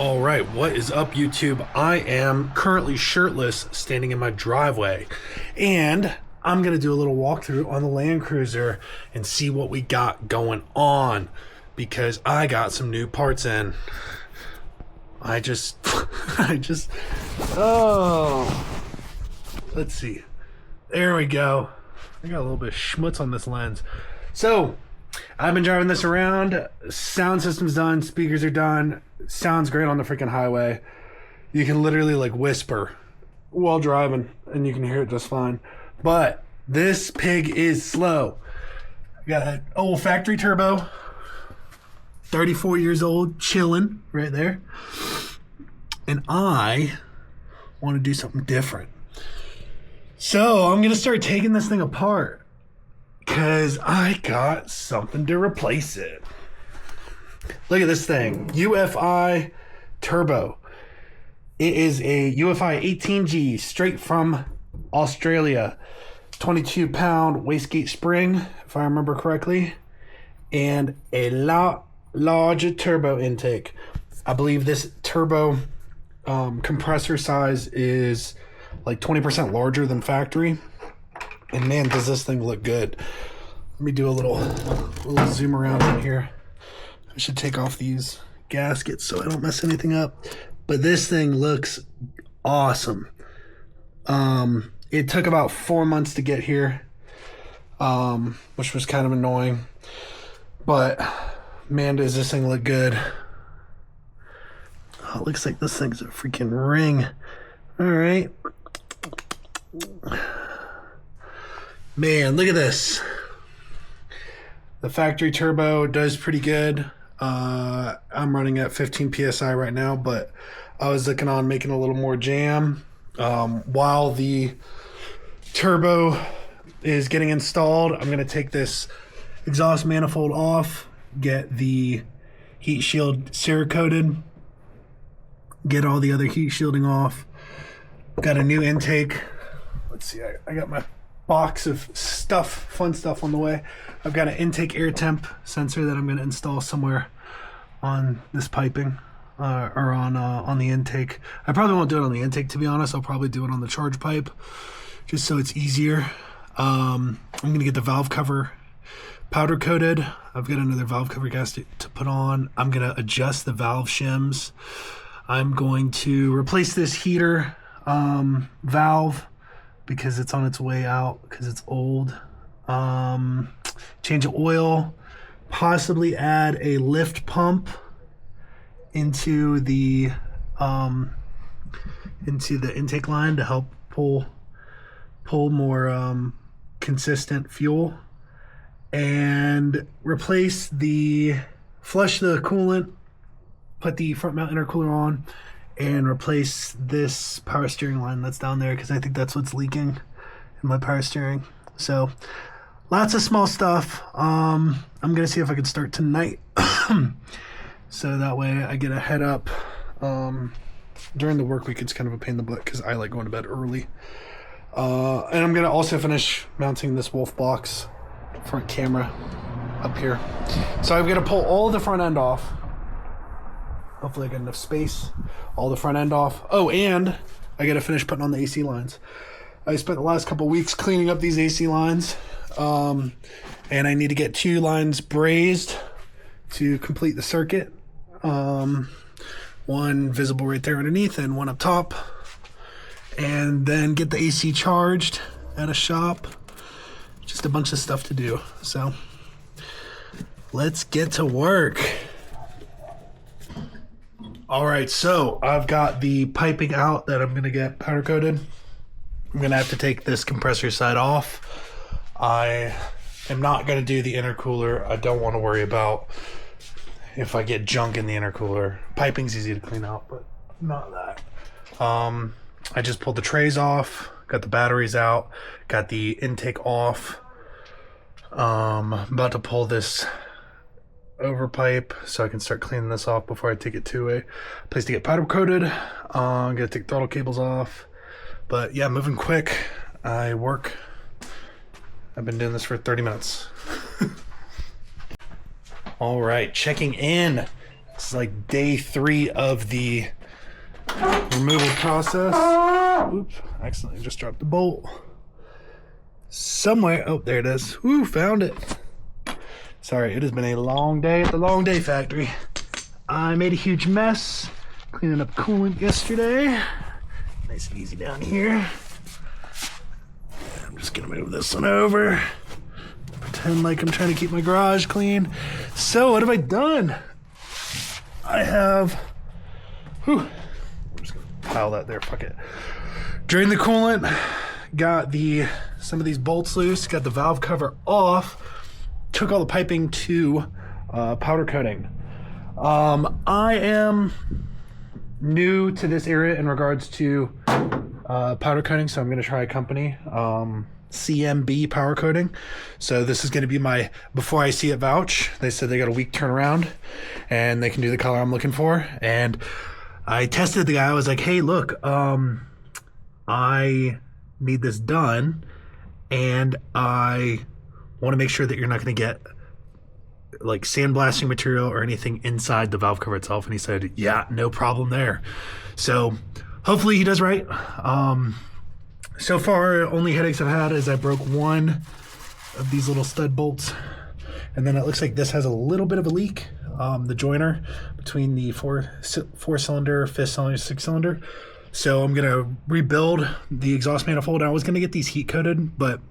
All right, what is up, YouTube? I am currently shirtless, standing in my driveway, and I'm gonna do a little walkthrough on the Land Cruiser and see what we got going on, because I got some new parts in. Oh, let's see. There we go. I got a little bit of schmutz on this lens. So, I've been driving this around. Sound system's done. Speakers are done. Sounds great on the freaking highway. You can literally like whisper while driving and you can hear it just fine. But this pig is slow. I got an old factory turbo. 34 years old, chilling right there. And I want to do something different. So I'm going to start taking this thing apart, because I got something to replace it. Look at this thing. UFI Turbo. It is a UFI-18G straight from Australia. 22-pound wastegate spring, if I remember correctly. And a lot larger turbo intake. I believe this turbo compressor size is like 20% larger than factory. And man, does this thing look good. Let me do a little zoom around in here. I should take off these gaskets so I don't mess anything up. But this thing looks awesome. It took about 4 months to get here, which was kind of annoying. But man, does this thing look good. Oh, it looks like this thing's a freaking ring. All right. Man, look at this. The factory turbo does pretty good. I'm running at 15 PSI right now, but I was looking on making a little more jam. While the turbo is getting installed, I'm going to take this exhaust manifold off, get the heat shield Cerakoted, get all the other heat shielding off. Got a new intake. Let's see, I got my box of stuff, fun stuff on the way. I've got an intake air temp sensor that I'm going to install somewhere on this piping, or on the intake. I probably won't do it on the intake, to be honest. I'll probably do it on the charge pipe, just so it's easier. I'm going to get the valve cover powder coated. I've got another valve cover gasket to put on. I'm going to adjust the valve shims. I'm going to replace this heater valve, because it's on its way out, because it's old. Change of oil, possibly add a lift pump into the intake line to help pull more consistent fuel, and flush the coolant, put the front mount intercooler on, and replace this power steering line that's down there, because I think that's what's leaking in my power steering. So lots of small stuff. I'm gonna see if I can start tonight, so that way I get a head up. During the work week, it's kind of a pain in the butt because I like going to bed early. And I'm gonna also finish mounting this Wolf box front camera up here. So I'm gonna pull all the front end off. Hopefully I get enough space. All the front end off. Oh, and I gotta finish putting on the AC lines. I spent the last couple weeks cleaning up these AC lines, and I need to get 2 lines brazed to complete the circuit. One visible right there underneath and one up top, and then get the AC charged at a shop. Just a bunch of stuff to do. So let's get to work. All right, so I've got the piping out that I'm going to get powder coated. I'm going to have to take this compressor side off. I am not going to do the intercooler. I don't want to worry about if I get junk in the intercooler. Piping's easy to clean out, but not that. I just pulled the trays off, got the batteries out, got the intake off. I'm about to pull this over pipe so I can start cleaning this off before I take it to a place to get powder coated. I'm gonna take throttle cables off, but yeah, moving quick. I've been doing this for 30 minutes. All right, checking in. It's like day 3 of the removal process. Oops, I accidentally just dropped the bolt. Somewhere, oh, there it is. Woo, found it. Sorry, it has been a long day at the Long Day Factory. I made a huge mess cleaning up coolant yesterday. Nice and easy down here. I'm just gonna move this one over. Pretend like I'm trying to keep my garage clean. So, what have I done? I have, I'm just gonna pile that there, fuck it. Drained the coolant, got some of these bolts loose, got the valve cover off, took all the piping to powder coating. I am new to this area in regards to powder coating, so I'm going to try a company, CMB Powder Coating. So this is going to be my before I see it vouch. They said they got a week turnaround and they can do the color I'm looking for. And I tested the guy. I was like, hey, look, I need this done, and I want to make sure that you're not going to get like sandblasting material or anything inside the valve cover itself. And he said, yeah, no problem there. So hopefully he does right. So far, only headaches I've had is I broke one of these little stud bolts, and then it looks like this has a little bit of a leak, the joiner between the four cylinder, 5th cylinder, 6th cylinder. So I'm gonna rebuild the exhaust manifold. I was gonna get these heat coated, but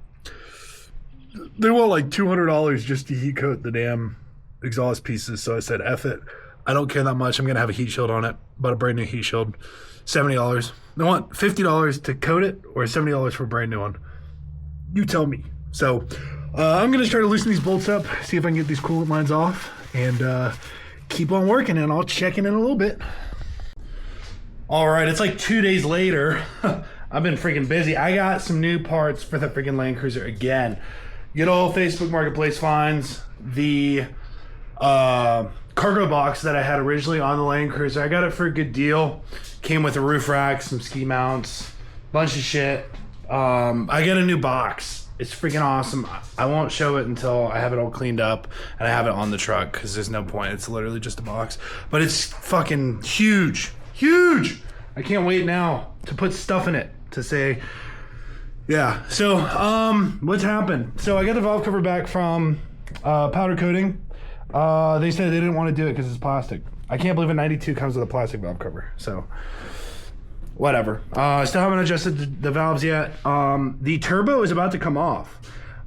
they want like $200 just to heat coat the damn exhaust pieces. So I said, F it. I don't care that much. I'm gonna have a heat shield on it. Bought a brand new heat shield, $70. They want $50 to coat it or $70 for a brand new one. You tell me. So I'm gonna try to loosen these bolts up, see if I can get these coolant lines off, and keep on working, and I'll check in a little bit. All right, it's like 2 days later. I've been freaking busy. I got some new parts for the freaking Land Cruiser again. Good old Facebook Marketplace finds. The cargo box that I had originally on the Land Cruiser, I got it for a good deal. Came with a roof rack, some ski mounts, bunch of shit. I got a new box. It's freaking awesome. I won't show it until I have it all cleaned up and I have it on the truck, because there's no point. It's literally just a box. But it's fucking huge. Huge! I can't wait now to put stuff in it to say, yeah. So, what's happened? So I got the valve cover back from powder coating. They said they didn't want to do it because it's plastic. I can't believe a 92 comes with a plastic valve cover. So, whatever. Still haven't adjusted the valves yet. The turbo is about to come off.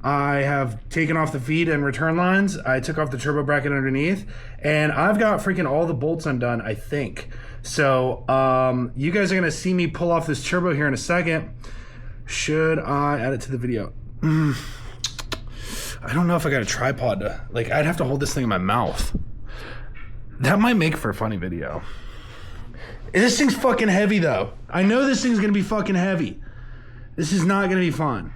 I have taken off the feed and return lines. I took off the turbo bracket underneath, and I've got freaking all the bolts undone, I think. So, you guys are gonna see me pull off this turbo here in a second. Should I add it to the video? I don't know if I got a tripod to, like, I'd have to hold this thing in my mouth. That might make for a funny video. This thing's fucking heavy though. I know this thing's gonna be fucking heavy. This is not gonna be fun.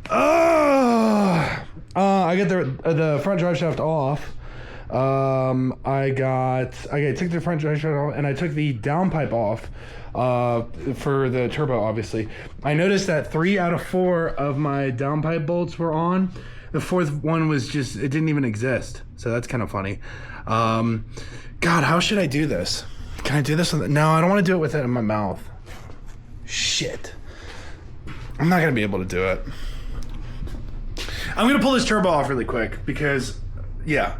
I got the front drive shaft off. I took the front drive shaft off, and I took the downpipe off for the turbo, obviously. I noticed that 3 out of 4 of my downpipe bolts were on. The 4th one was just, it didn't even exist. So that's kind of funny. God, how should I do this? Can I do this? No, I don't want to do it with it in my mouth. Shit. I'm not going to be able to do it. I'm going to pull this turbo off really quick because, yeah,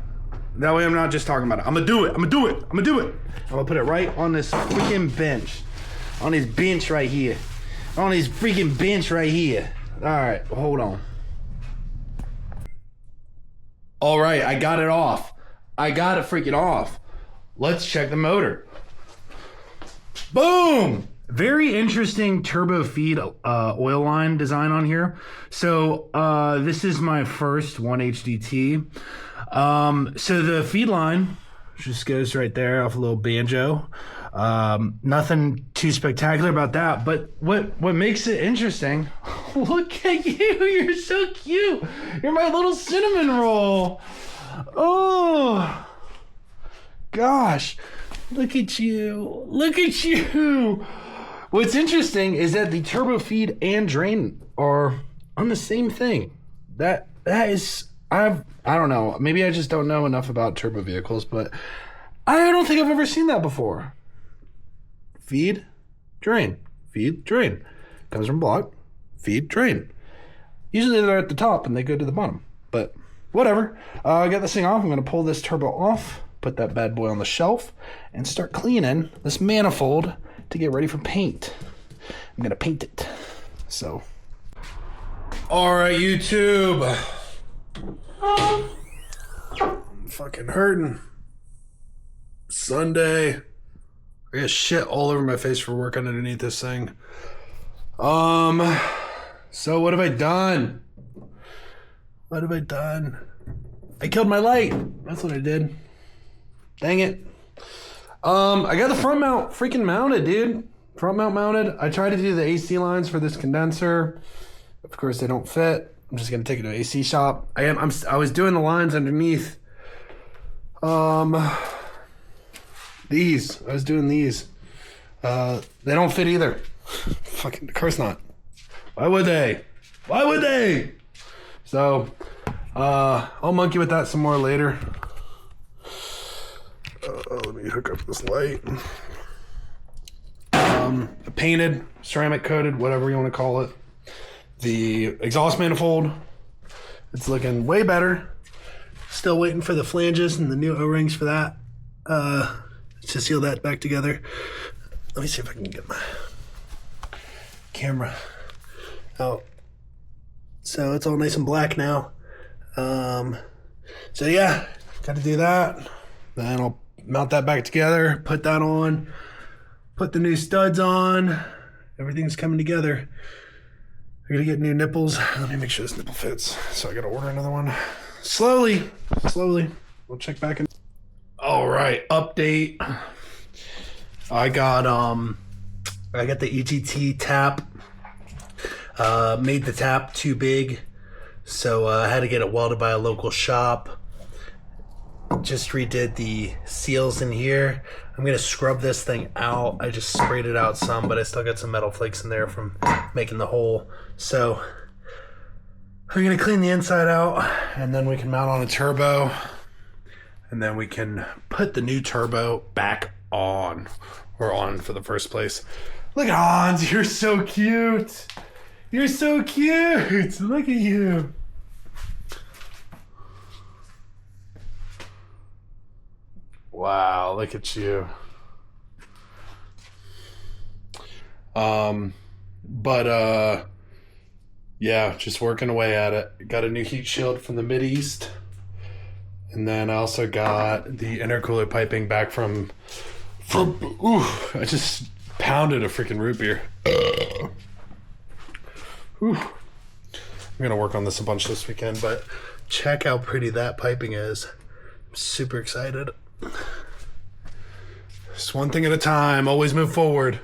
that way I'm not just talking about it. I'm going to do it. I'm going to do it. I'm going to do it. I'm going to put it right on this freaking bench. On this bench right here. On this freaking bench right here. All right, hold on. All right, I got it off. I got it freaking off. Let's check the motor. Boom! Very interesting turbo feed oil line design on here. So this is my first 1HDT. So the feed line just goes right there off a little banjo. Nothing too spectacular about that, but what makes it interesting, look at you, you're so cute. You're my little cinnamon roll. Oh, gosh, look at you. Look at you. What's interesting is that the turbo feed and drain are on the same thing. That is, I don't know. Maybe I just don't know enough about turbo vehicles, but I don't think I've ever seen that before. Feed, drain. Feed, drain. Comes from block, feed, drain. Usually they're at the top and they go to the bottom, but whatever. I got this thing off. I'm going to pull this turbo off, put that bad boy on the shelf, and start cleaning this manifold to get ready for paint. I'm going to paint it. So, all right, YouTube. I'm fucking hurting. Sunday. I got shit all over my face for working underneath this thing. So what have I done? What have I done? I killed my light. That's what I did. Dang it. I got the front mount freaking mounted, dude. Front mount mounted. I tried to do the AC lines for this condenser. Of course, they don't fit. I'm just gonna take it to an AC shop. I was doing the lines underneath. These. I was doing these. They don't fit either. Fucking, of course not. Why would they? Why would they? So, I'll monkey with that some more later. Let me hook up this light. Painted, ceramic coated, whatever you want to call it. The exhaust manifold, it's looking way better. Still waiting for the flanges and the new O-rings for that. To seal that back together. Let me see if I can get my camera out. So it's all nice and black now. So yeah, got to do that. Then I'll mount that back together, put that on, put the new studs on. Everything's coming together. I gotta get new nipples. Let me make sure this nipple fits. So I gotta order another one. Slowly. We'll check back in. All right, update. I got the EGT tap. Made the tap too big, so I had to get it welded by a local shop. Just redid the seals in here. I'm gonna scrub this thing out. I just sprayed it out some, but I still got some metal flakes in there from making the hole. So I'm gonna clean the inside out, and then we can mount on a turbo, and then we can put the new turbo back on, or on for the first place. Look at Hans, you're so cute. You're so cute. Look at you. Wow, look at you. Yeah, just working away at it. Got a new heat shield from the Mideast. And then I also got the intercooler piping back from I just pounded a freaking root beer. I'm gonna work on this a bunch this weekend, but check how pretty that piping is. I'm super excited. Just one thing at a time. Always move forward.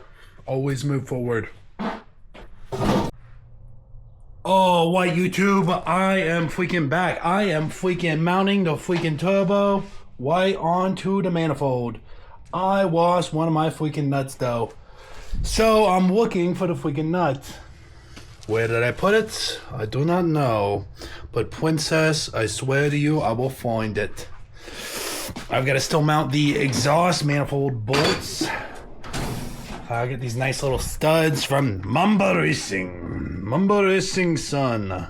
Always move forward. Oh, what, YouTube? I am freaking back. I am freaking mounting the freaking turbo right onto the manifold. I lost one of my freaking nuts though. So I'm looking for the freaking nut. Where did I put it? I do not know. But princess, I swear to you, I will find it. I've got to still mount the exhaust manifold bolts. I get these nice little studs from Mamba Racing son.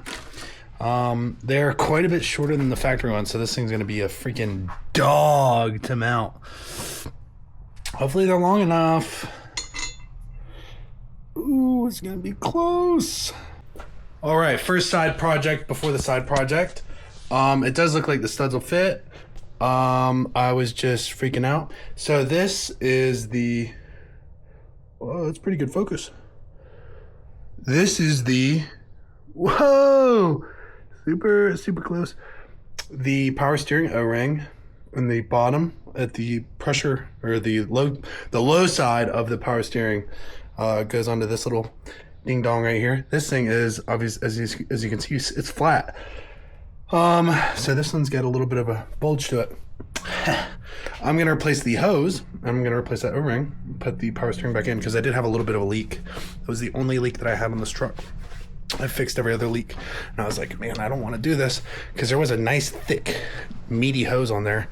They're quite a bit shorter than the factory one, so this thing's gonna be a freaking dog to mount. Hopefully they're long enough. Ooh, it's gonna be close. All right, first side project before the side project. It does look like the studs will fit. I was just freaking out. So this is the, oh, that's pretty good focus. This is the, whoa, super close. The power steering O-ring in the bottom at the pressure, or the low side of the power steering goes onto this little ding dong right here. This thing is obvious, as you can see, it's flat. So this one's got a little bit of a bulge to it. I'm gonna replace the hose. I'm gonna replace that O-ring, put the power steering back in, because I did have a little bit of a leak. It was the only leak that I had on this truck. I fixed every other leak, and I was like, man, I don't want to do this, because there was a nice thick meaty hose on there.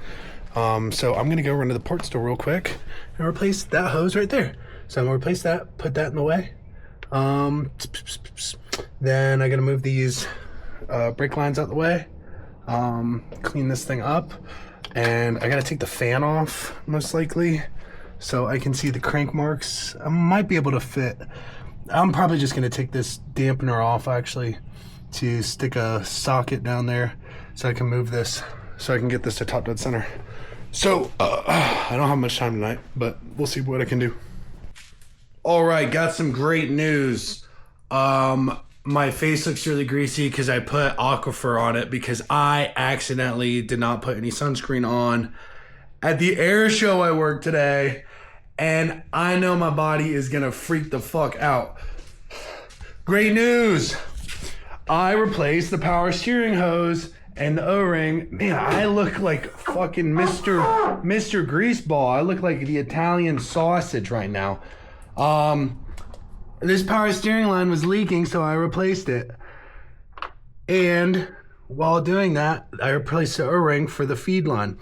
So I'm gonna go run to the parts store real quick and replace that hose right there. So I'm gonna replace that, put that in the way. Then I gotta move these brake lines out the way, clean this thing up, and I gotta take the fan off most likely so I can see the crank marks. I might be able to fit. I'm probably just gonna take this dampener off actually to stick a socket down there so I can move this, so I can get this to top dead center. So I don't have much time tonight, but we'll see what I can do. All right, got some great news. My face looks really greasy because I put Aquifer on it because I accidentally did not put any sunscreen on at the air show I worked today, and I know my body is gonna freak the fuck out. Great news! I replaced the power steering hose and the O-ring. Man, I look like fucking Mr. Greaseball. I look like the Italian sausage right now. This power steering line was leaking, so I replaced it. And while doing that, I replaced the O-ring for the feed line.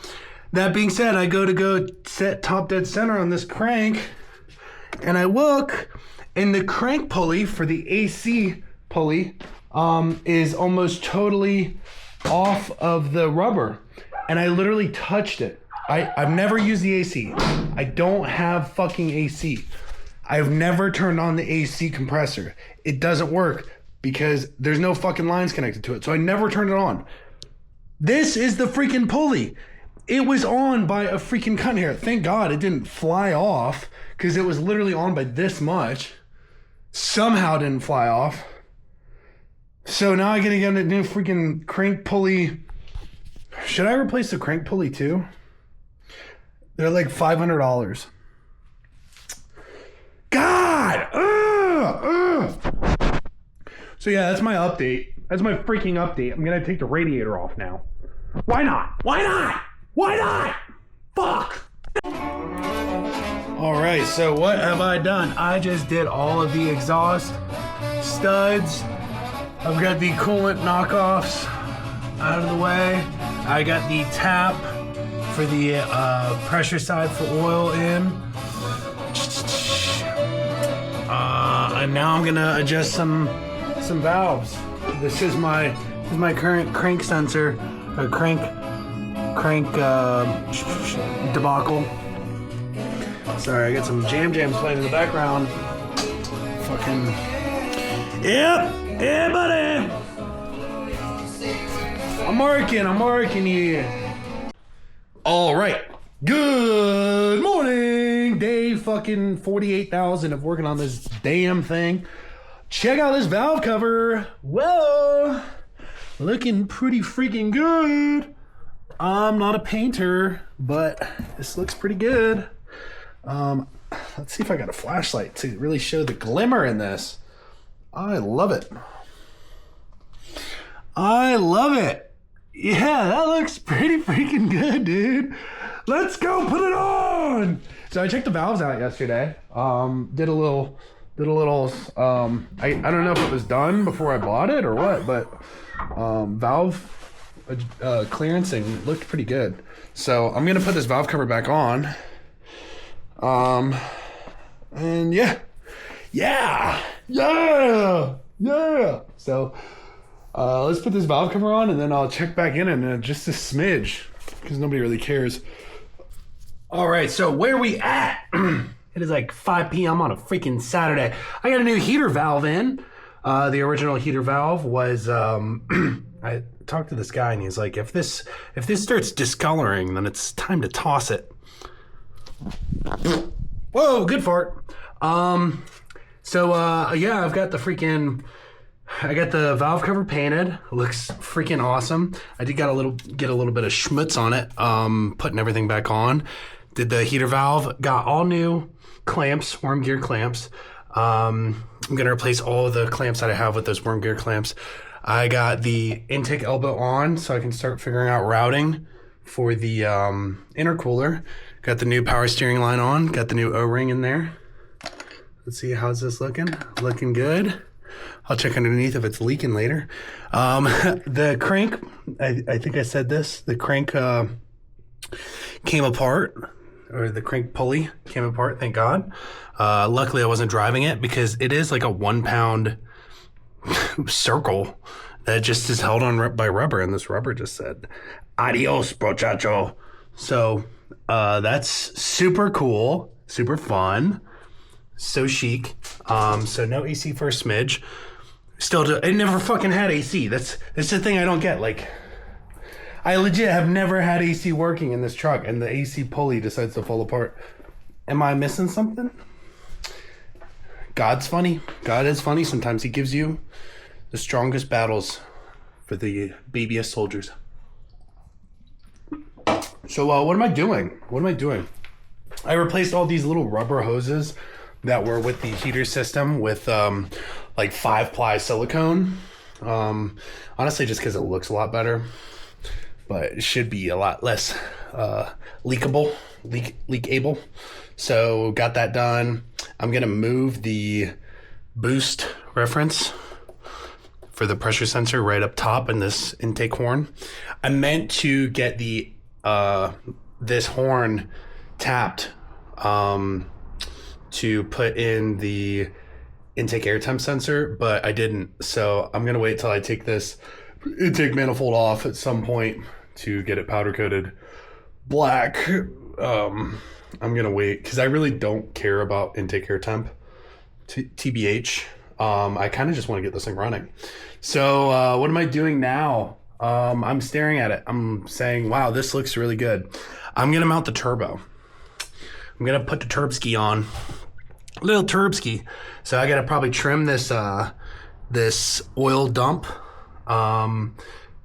That being said, I go set top dead center on this crank, and I look, and the crank pulley for the AC pulley is almost totally off of the rubber, and I literally touched it. I've never used the AC. I don't have fucking AC. I've never turned on the AC compressor. It doesn't work because there's no fucking lines connected to it, so I never turned it on. This is the freaking pulley. It was on by a freaking cunt hair. Thank God it didn't fly off because it was literally on by this much. Somehow it didn't fly off. So now I gotta get a new freaking crank pulley. Should I replace the crank pulley too? They're like $500. God! So yeah, that's my update. That's my freaking update. I'm gonna take the radiator off now. Why not? Why not? Why not? Fuck! Alright, so what have I done? I just did all of the exhaust studs. I've got the coolant knockoffs out of the way. I got the tap for the pressure side for oil in. And now I'm gonna adjust some valves. This is my current crank sensor, crank debacle. Sorry, I got some jams playing in the background. Fucking yep, yeah, buddy. I'm working here. All right. Good morning. Day fucking 48,000 of working on this damn thing. Check out this valve cover. Whoa. Looking pretty freaking good. I'm not a painter, but this looks pretty good. Let's see if I got a flashlight to really show the glimmer in this. I love it. I love it. Yeah, that looks pretty freaking good, dude. Let's go put it on. So I checked the valves out yesterday. Did a little, I don't know if it was done before I bought it or what, but valve clearancing looked pretty good. So I'm gonna put this valve cover back on. And yeah. So let's put this valve cover on, and then I'll check back in just a smidge because nobody really cares. All right, so where we at? It is like 5 p.m. on a freaking Saturday. I got a new heater valve in. The original heater valve was I talked to this guy, and he's like, if this starts discoloring, then it's time to toss it. Whoa, good fart. So yeah, I've got I got the valve cover painted. Looks freaking awesome. I did get a little bit of schmutz on it, putting everything back on. Did the heater valve, got all new clamps, worm gear clamps. I'm gonna replace all of the clamps that I have with those worm gear clamps. I got the intake elbow on so I can start figuring out routing for the intercooler. Got the new power steering line on, got the new O-ring in there. Let's see, how's this looking? Looking good. I'll check underneath if it's leaking later. The crank, I think I said this, the crank came apart, or the crank pulley came apart, thank God. Luckily I wasn't driving it because it is like a 1 pound circle that just is held on by rubber, and this rubber just said, adios, brochacho. So that's super cool, super fun, so chic. So no AC for a smidge. I never fucking had AC. That's the thing I don't get. Like, I legit have never had AC working in this truck, and the AC pulley decides to fall apart. Am I missing something? God's funny. God is funny. Sometimes he gives you the strongest battles for the babyest soldiers. So what am I doing? I replaced all these little rubber hoses that were with the heater system with like 5-ply silicone. Honestly, just because it looks a lot better, but it should be a lot less leakable. So got that done. I'm gonna move the boost reference for the pressure sensor right up top in this intake horn. I meant to get the this horn tapped to put in the intake air temp sensor, but I didn't. So I'm gonna wait till I take this intake manifold off at some point to get it powder coated black. I'm gonna wait because I really don't care about intake air temp, TBH. I kind of just want to get this thing running. So what am I doing now? I'm staring at it. I'm saying, wow, this looks really good. I'm gonna mount the turbo. I'm gonna put the turbski on, little turbski. So I gotta probably trim this this oil dump.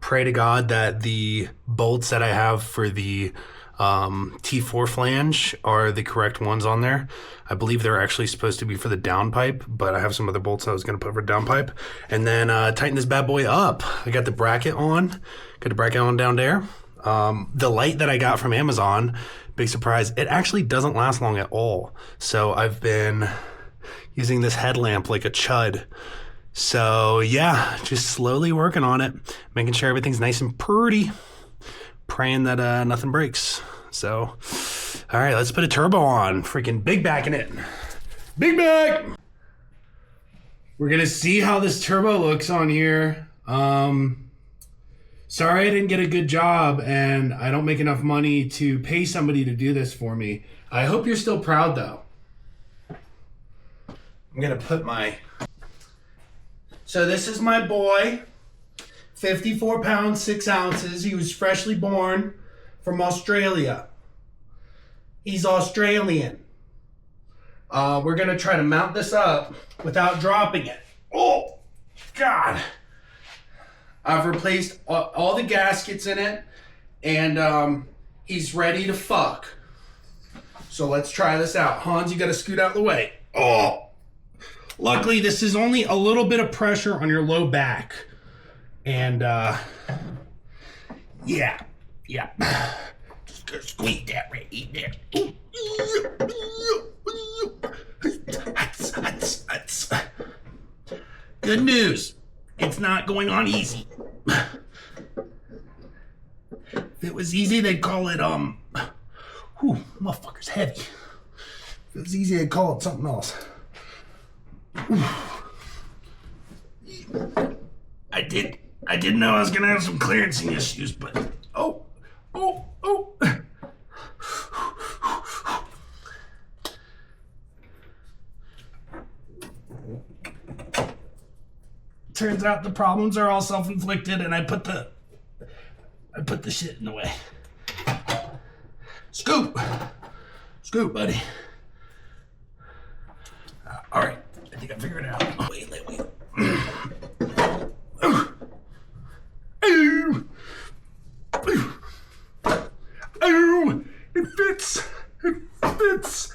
Pray to God that the bolts that I have for the T4 flange are the correct ones on there. I believe they're actually supposed to be for the downpipe, but I have some other bolts I was going to put for downpipe. And then tighten this bad boy up. I got the bracket on. Got the bracket on down there. The light that I got from Amazon, big surprise, it actually doesn't last long at all. So I've been using this headlamp like a chud. So yeah, just slowly working on it, making sure everything's nice and pretty, praying that nothing breaks. So, all right, let's put a turbo on. Freaking big back in it. Big back! We're gonna see how this turbo looks on here. Sorry I didn't get a good job and I don't make enough money to pay somebody to do this for me. I hope you're still proud though. I'm gonna put my... So this is my boy, 54 pounds, 6 ounces. He was freshly born from Australia. He's Australian. We're gonna try to mount this up without dropping it. Oh, God. I've replaced all the gaskets in it, and he's ready to fuck. So let's try this out. Hans, you gotta scoot out of the way. Oh. Luckily, this is only a little bit of pressure on your low back. And, yeah. Just gonna squeeze that right in there. Good news. It's not going on easy. If it was easy, they'd call it, motherfucker's heavy. If it was easy, they'd call it something else. I didn't know I was gonna have some clearancing issues, but oh. Turns out the problems are all self-inflicted, and I put the shit in the way. Scoop, buddy. All right. I think I figured it out. Wait. It fits.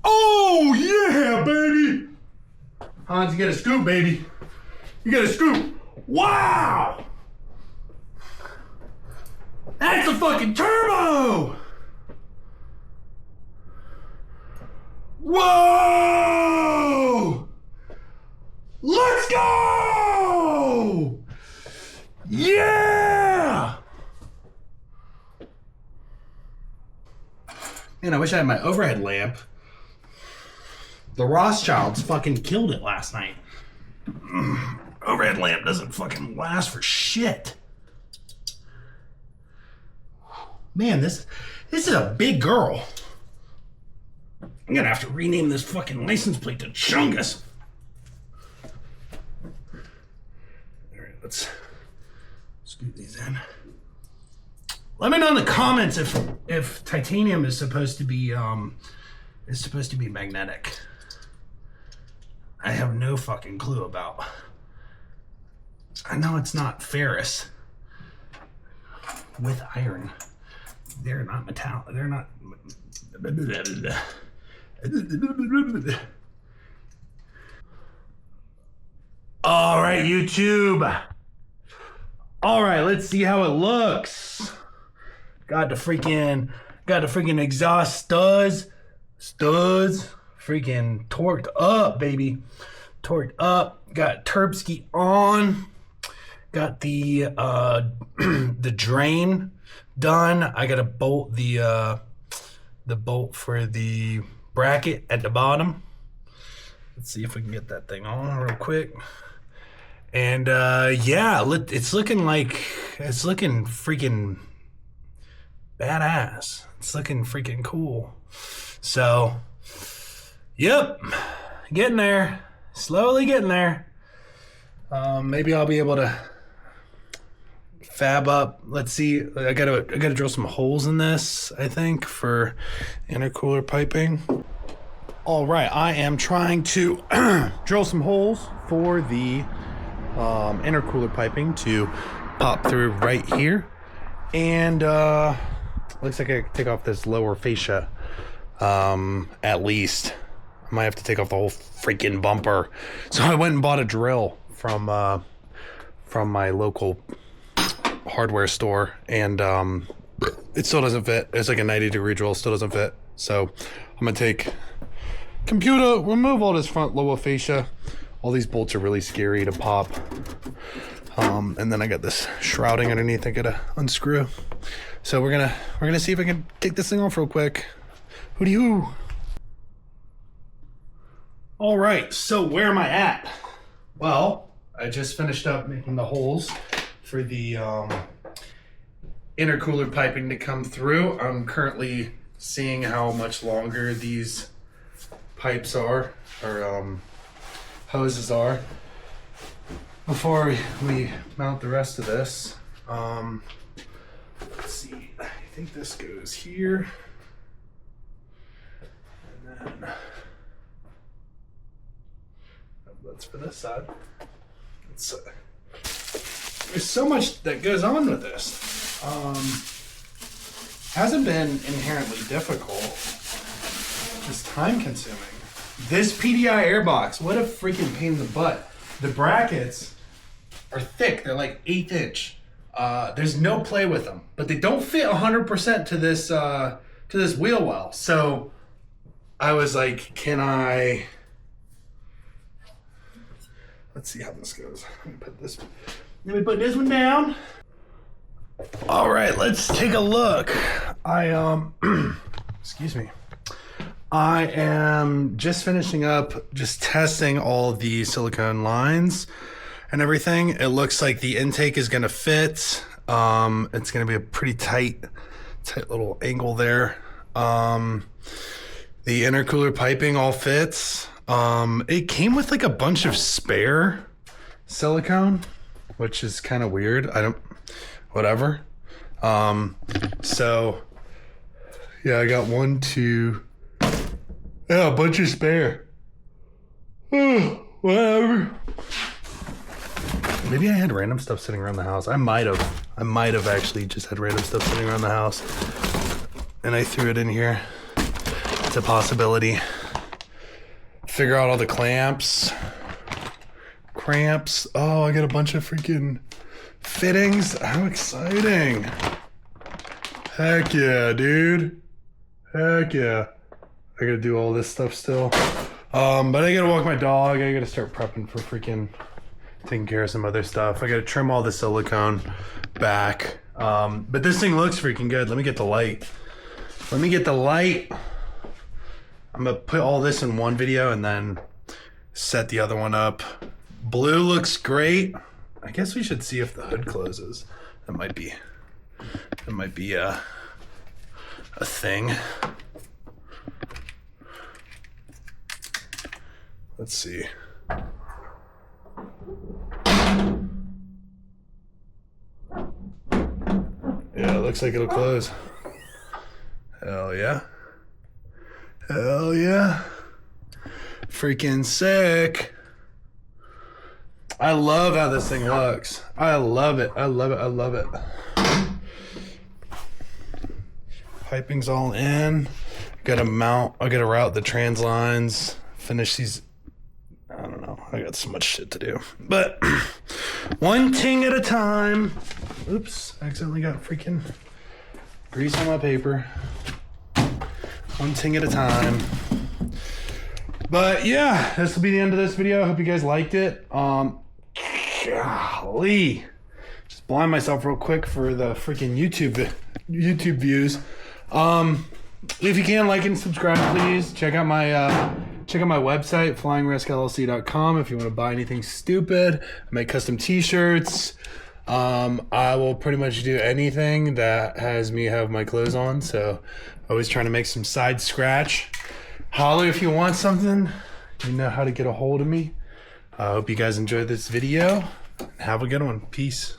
Oh, yeah, baby. Hans, you get a scoop, baby. You get a scoop. Wow. That's a fucking turbo. Whoa! Let's go! Yeah! Man, I wish I had my overhead lamp. The Rothschilds fucking killed it last night. Overhead lamp doesn't fucking last for shit. Man, this is a big girl. I'm gonna have to rename this fucking license plate to Chungus. Alright, let's scoot these in. Let me know in the comments if titanium is supposed to be magnetic. I have no fucking clue about. I know it's not ferrous with iron. They're not metallic. They're not. All right, YouTube. All right, let's see how it looks. Got the freaking exhaust studs, freaking torqued up, baby, torqued up. Got Terpsky on. Got the the drain done. I gotta bolt the bolt for the bracket at the bottom. Let's see if we can get that thing on real quick. And yeah, it's looking freaking badass. It's looking freaking cool. So, yep, getting there, slowly getting there. Maybe I'll be able to fab up. Let's see. I gotta drill some holes in this, I think, for intercooler piping. All right, I am trying to drill some holes for the intercooler piping to pop through right here. And looks like I can take off this lower fascia, at least. I might have to take off the whole freaking bumper. So I went and bought a drill from my local hardware store, and it still doesn't fit. It's like a 90-degree drill, still doesn't fit. So I'm gonna take computer, remove all this front lower fascia. All these bolts are really scary to pop. And then I got this shrouding underneath I gotta unscrew. So we're gonna see if I can take this thing off real quick. Hooty-hoo. All right, so where am I at? Well, I just finished up making the holes for the intercooler piping to come through. I'm currently seeing how much longer these pipes are, or hoses are, before we mount the rest of this. Let's see, I think this goes here, and then that's for this side. There's so much that goes on with this. Hasn't been inherently difficult, just time consuming. This PDI airbox, what a freaking pain in the butt. The brackets are thick, they're like 1/8 inch. There's no play with them, but they don't fit 100% to this wheel well. So I was like, let's see how this goes. Let me put this one down. All right, let's take a look. Excuse me. I am just finishing up, just testing all the silicone lines and everything. It looks like the intake is gonna fit. It's gonna be a pretty tight little angle there. The intercooler piping all fits. It came with like a bunch of spare silicone, which is kind of weird. Whatever. So yeah, I got 1, 2, yeah, a bunch of spare. Whatever. Maybe I had random stuff sitting around the house. I might have actually just had random stuff sitting around the house, and I threw it in here. It's a possibility. Figure out all the clamps. Oh, I got a bunch of freaking fittings. How exciting. Heck yeah, dude. Heck yeah. I gotta do all this stuff still. But I gotta walk my dog. I gotta start prepping for freaking taking care of some other stuff. I gotta trim all the silicone back. But this thing looks freaking good. Let me get the light. I'm gonna put all this in one video and then set the other one up. Blue looks great. I guess we should see if the hood closes. That might be a thing. Let's see. Yeah, it looks like it'll close. Hell yeah. Hell yeah. Freaking sick. I love how this thing looks. I love it. I love it. I love it. Piping's all in. Gotta route the trans lines. Finish these. I don't know. I got so much shit to do. But one thing at a time. Oops. Accidentally got freaking grease on my paper. One thing at a time. But yeah, this will be the end of this video. I hope you guys liked it. Golly. Just blind myself real quick for the freaking YouTube views. If you can, like and subscribe, please. Check out my website, flyingriskllc.com, if you want to buy anything stupid. I make custom t-shirts. I will pretty much do anything that has me have my clothes on, so always trying to make some side scratch. Holler if you want something. You know how to get a hold of me. I hope you guys enjoyed this video. Have a good one. Peace.